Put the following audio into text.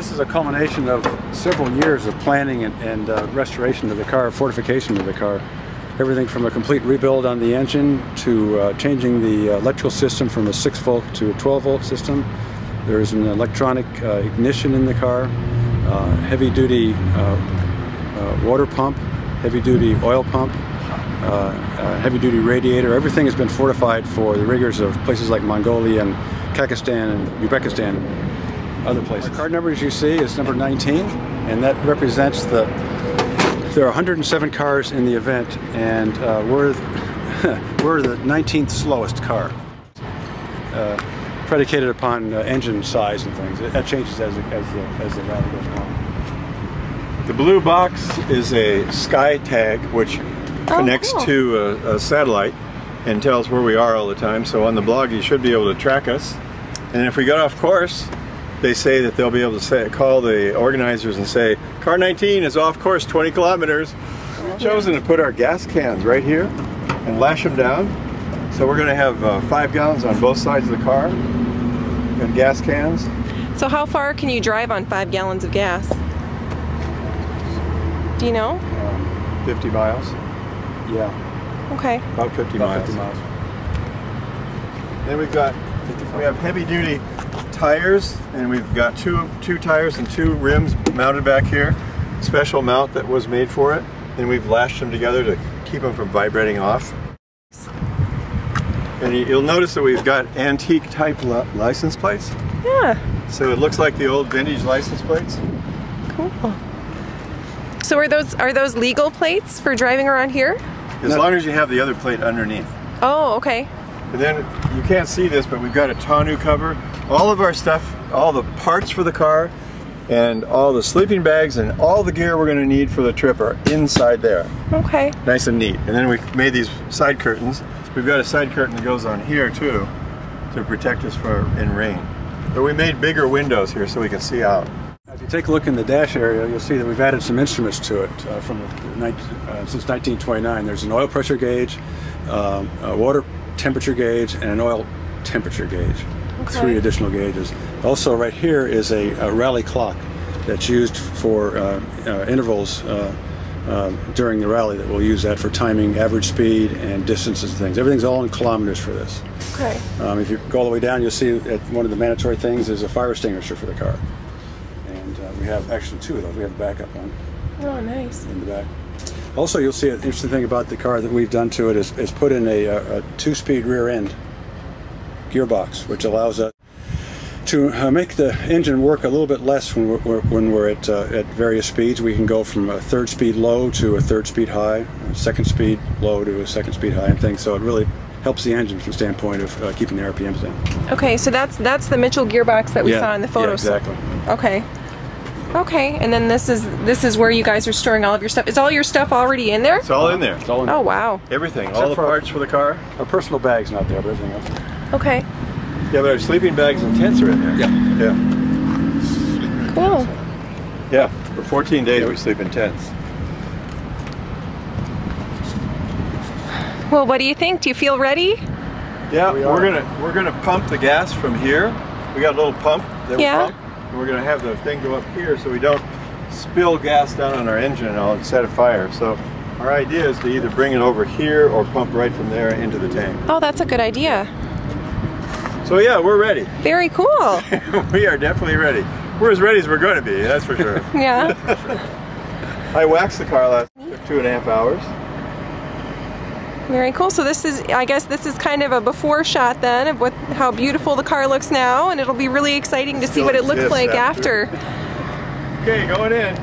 This is a culmination of several years of planning and restoration of the car, fortification of the car. Everything from a complete rebuild on the engine to changing the electrical system from a 6-volt to a 12-volt system. There's an electronic ignition in the car, heavy-duty water pump, heavy-duty oil pump, heavy-duty radiator. Everything has been fortified for the rigors of places like Mongolia and Kakistan and Uzbekistan and other places. The card number, as you see, is number 19, and that represents there are 107 cars in the event, and we're the 19th slowest car, predicated upon engine size and things. That changes as the rally goes on. The blue box is a sky tag which connects to a satellite and tells where we are all the time. So on the blog you should be able to track us. And if we got off course, they say that they'll be able to call the organizers and say, car 19 is off course 20 kilometers. We've chosen to put our gas cans right here and lash them down. So we're going to have 5 gallons on both sides of the car and gas cans. So how far can you drive on 5 gallons of gas? Do you know? 50 miles. Yeah. Okay. About 50 miles. 50 miles. Then we have heavy duty tires, and we've got two tires and 2 rims mounted back here. Special mount that was made for it, and we've lashed them together to keep them from vibrating off. And you'll notice that we've got antique type license plates. Yeah. So it looks like the old vintage license plates. Cool. So are those legal plates for driving around here? As long as you have the other plate underneath. Oh, okay. And then you can't see this, but we've got a tonneau cover. All of our stuff, all the parts for the car, and all the sleeping bags and all the gear we're going to need for the trip are inside there. Okay. Nice and neat. And then we made these side curtains. We've got a side curtain that goes on here too to protect us in rain. But we made bigger windows here so we can see out. If you take a look in the dash area, you'll see that we've added some instruments to it since 1929. There's an oil pressure gauge, a water temperature gauge, and an oil temperature gauge. Okay. 3 additional gauges. Also right here is a rally clock that's used for intervals during the rally that we'll use that for timing average speed and distances and things. Everything's all in kilometers for this. Okay. If you go all the way down, you'll see that one of the mandatory things is a fire extinguisher for the car. And we have actually 2 of those. We have a backup one. Oh, nice. In the back. Also, you'll see an interesting thing about the car that we've done to it is put in a 2-speed rear end gearbox, which allows us to make the engine work a little bit less when we're at various speeds. We can go from a 3rd speed low to a 3rd speed high, a 2nd speed low to a 2nd speed high, and things. So it really helps the engine from the standpoint of keeping the RPMs down. Okay, so that's the Mitchell gearbox that we saw in the photos. Yeah, exactly. Okay. Okay, and then this is where you guys are storing all of your stuff. Is all your stuff already in there? It's all in there. It's all in there. Oh, wow. Everything, all the parts for the car. Our personal bag's not there, but everything else. Okay. Yeah, but our sleeping bags and tents are in there. Yeah. Yeah. Cool. Yeah, for 14 days we sleep in tents. Well, what do you think? Do you feel ready? Yeah, we're gonna pump the gas from here. We got a little pump that we pump. And we're gonna have the thing go up here so we don't spill gas down on our engine and set a fire. So our idea is to either bring it over here or pump right from there into the tank. Oh, that's a good idea. So yeah, we're ready. Very cool. We are definitely ready. We're as ready as we're going to be, that's for sure. Yeah. I waxed the car last 2.5 hours. Very cool. So this is, I guess this is kind of a before shot then of how beautiful the car looks now, and it'll be really exciting to see what it looks like after. Okay, going in.